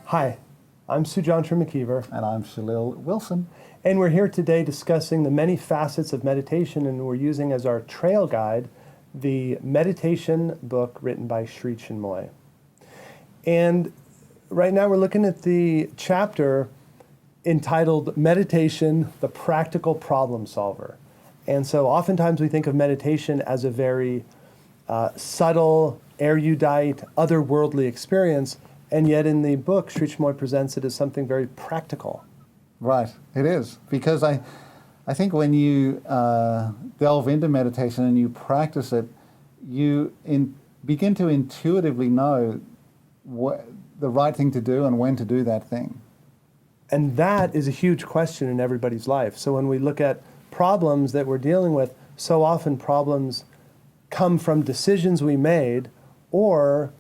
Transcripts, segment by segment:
Hi, I'm Sujantra McKeever. And I'm Shalil Wilson. And we're here today discussing the many facets of meditation, and we're using as our trail guide the meditation book written by Sri Chinmoy. And right now we're looking at the chapter entitled Meditation, the Practical Problem Solver. And so oftentimes we think of meditation as a very subtle, erudite, otherworldly experience, and yet in the book, Sri Chinmoy presents it as something very practical. Right, it is. Because I think when you delve into meditation and you practice it, you begin to intuitively know the right thing to do and when to do that thing. And that is a huge question in everybody's life. So when we look at problems that we're dealing with, so often problems come from decisions we made, or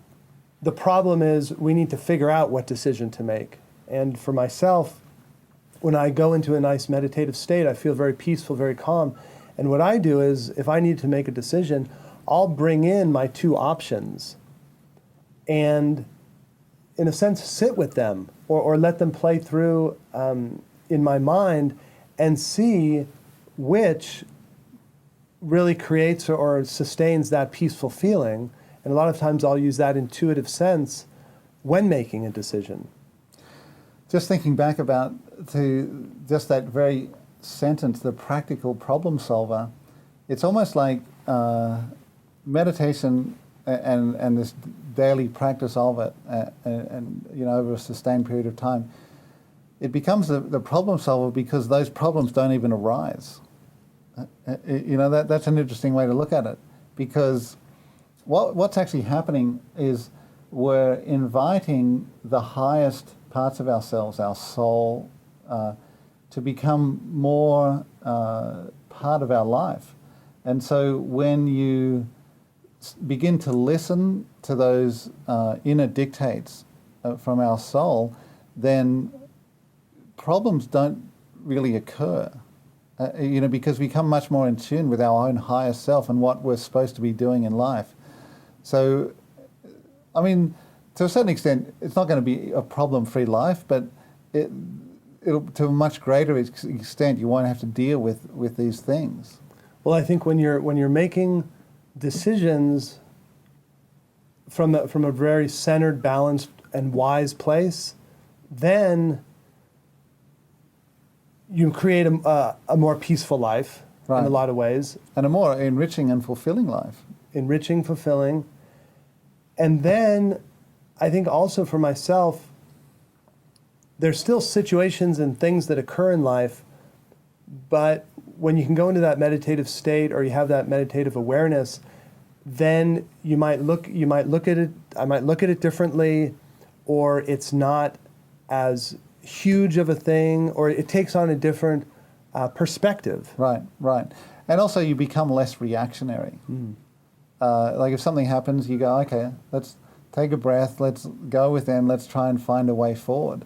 the problem is we need to figure out what decision to make. And for myself, when I go into a nice meditative state, I feel very peaceful, very calm. And what I do is, if I need to make a decision, I'll bring in my two options and, in a sense, sit with them or let them play through in my mind and see which really creates or sustains that peaceful feeling. And a lot of times I'll use that intuitive sense when making a decision. Just thinking back to just that very sentence, the practical problem solver, it's almost like meditation and this daily practice of it, and over a sustained period of time, it becomes the problem solver because those problems don't even arise. That's an interesting way to look at it, because what's actually happening is we're inviting the highest parts of ourselves, our soul, to become more part of our life. And so when you begin to listen to those inner dictates from our soul, then problems don't really occur. Because we become much more in tune with our own higher self and what we're supposed to be doing in life. So, to a certain extent, it's not going to be a problem-free life, but it'll, to a much greater extent, you won't have to deal with these things. Well, I think when you're making decisions from a very centered, balanced, and wise place, then you create a more peaceful life, right, in a lot of ways. And a more enriching and fulfilling life. Enriching, fulfilling. And then I think also for myself, there's still situations and things that occur in life, but when you can go into that meditative state or you have that meditative awareness, then you might look at it, I might look at it differently, or it's not as huge of a thing, or it takes on a different perspective. Right. And also you become less reactionary. Like if something happens, you go, okay, let's take a breath, let's go within, let's try and find a way forward.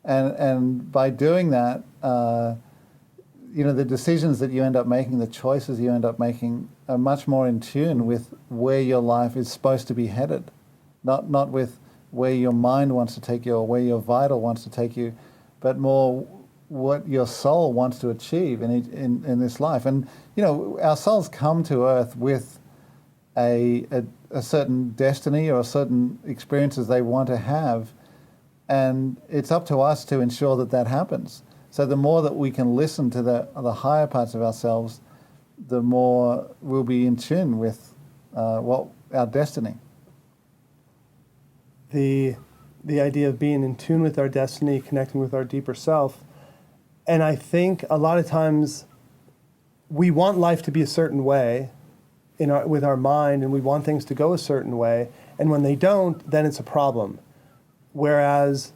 And by doing that, the decisions that you end up making, the choices you end up making are much more in tune with where your life is supposed to be headed, not with where your mind wants to take you or where your vital wants to take you, but more what your soul wants to achieve in this life. And, our souls come to Earth with a certain destiny or certain experiences they want to have, and it's up to us to ensure that happens. So the more that we can listen to the higher parts of ourselves, the more we'll be in tune with our destiny. The idea of being in tune with our destiny, connecting with our deeper self. And I think a lot of times we want life to be a certain way with our mind, and we want things to go a certain way. And when they don't, then it's a problem. Whereas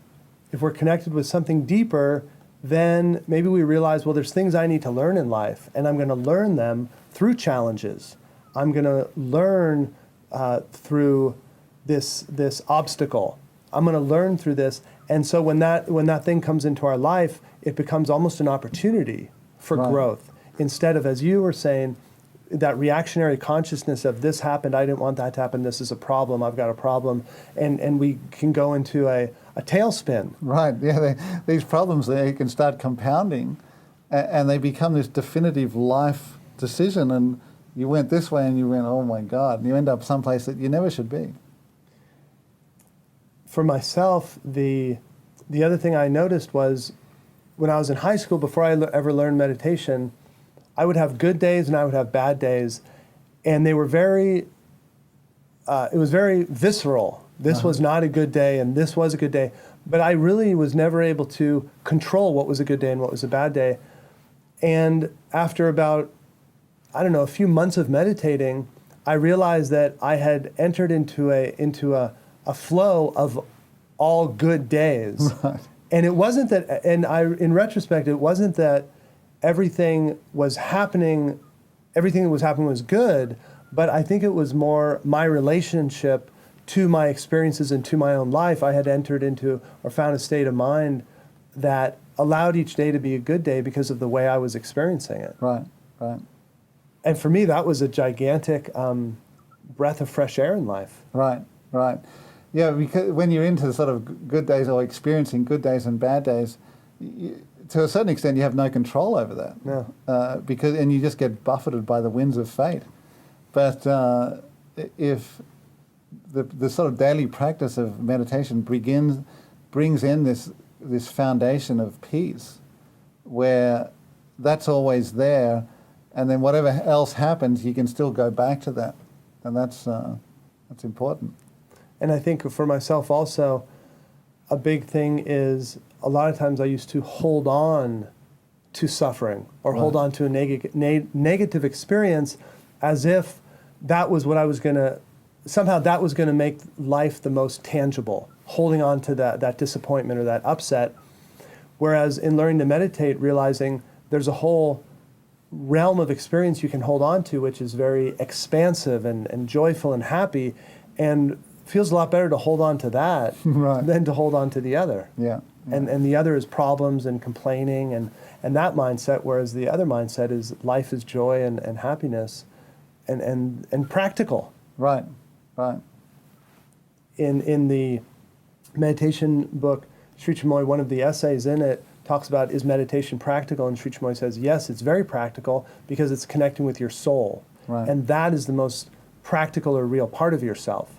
if we're connected with something deeper, then maybe we realize, well, there's things I need to learn in life, and I'm going to learn them through challenges. I'm going to learn through this obstacle. I'm going to learn through this. And so when that thing comes into our life, it becomes almost an opportunity for growth. Instead of, as you were saying, that reactionary consciousness of this happened, I didn't want that to happen, this is a problem, I've got a problem, and we can go into a tailspin. Right, yeah, these problems, they can start compounding, and they become this definitive life decision, and you went this way and you went, oh my God, and you end up someplace that you never should be. For myself, the other thing I noticed was when I was in high school, before I ever learned meditation, I would have good days and I would have bad days, and they were it was very visceral. This was not a good day and this was a good day, but I really was never able to control what was a good day and what was a bad day. And after about, I don't know, a few months of meditating, I realized that I had entered into a flow of all good days. Right. And it wasn't that, in retrospect, it wasn't that everything that was happening was good, but I think it was more my relationship to my experiences and to my own life. I had entered into or found a state of mind that allowed each day to be a good day because of the way I was experiencing it. Right, right. And for me, that was a gigantic breath of fresh air in life. Right, right. Yeah, because when you're into sort of good days or experiencing good days and bad days, to a certain extent, you have no control over that. No. And you just get buffeted by the winds of fate. But if the sort of daily practice of meditation brings in this foundation of peace, where that's always there, and then whatever else happens, you can still go back to that, and that's important. And I think for myself also, a big thing is a lot of times I used to hold on to suffering or Right. hold on to a negative experience as if that was what I was going to, somehow that was going to make life the most tangible, holding on to that disappointment or that upset. Whereas in learning to meditate, realizing there's a whole realm of experience you can hold on to, which is very expansive and joyful and happy, and feels a lot better to hold on to that Right. than to hold on to the other. Yeah. And the other is problems and complaining and that mindset, whereas the other mindset is life is joy and happiness and practical. Right, right. In the meditation book, Sri Chinmoy, one of the essays in it talks about, is meditation practical? And Sri Chinmoy says, yes, it's very practical because it's connecting with your soul. Right. And that is the most practical or real part of yourself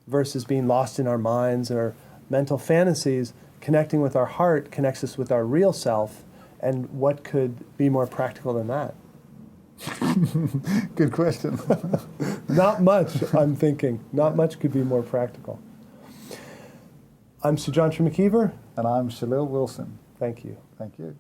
versus being lost in our minds or mental fantasies. Connecting with our heart connects us with our real self. And what could be more practical than that? Good question. Not much, I'm thinking. Not much could be more practical. I'm Sujantri McKeever. And I'm Shalil Wilson. Thank you. Thank you.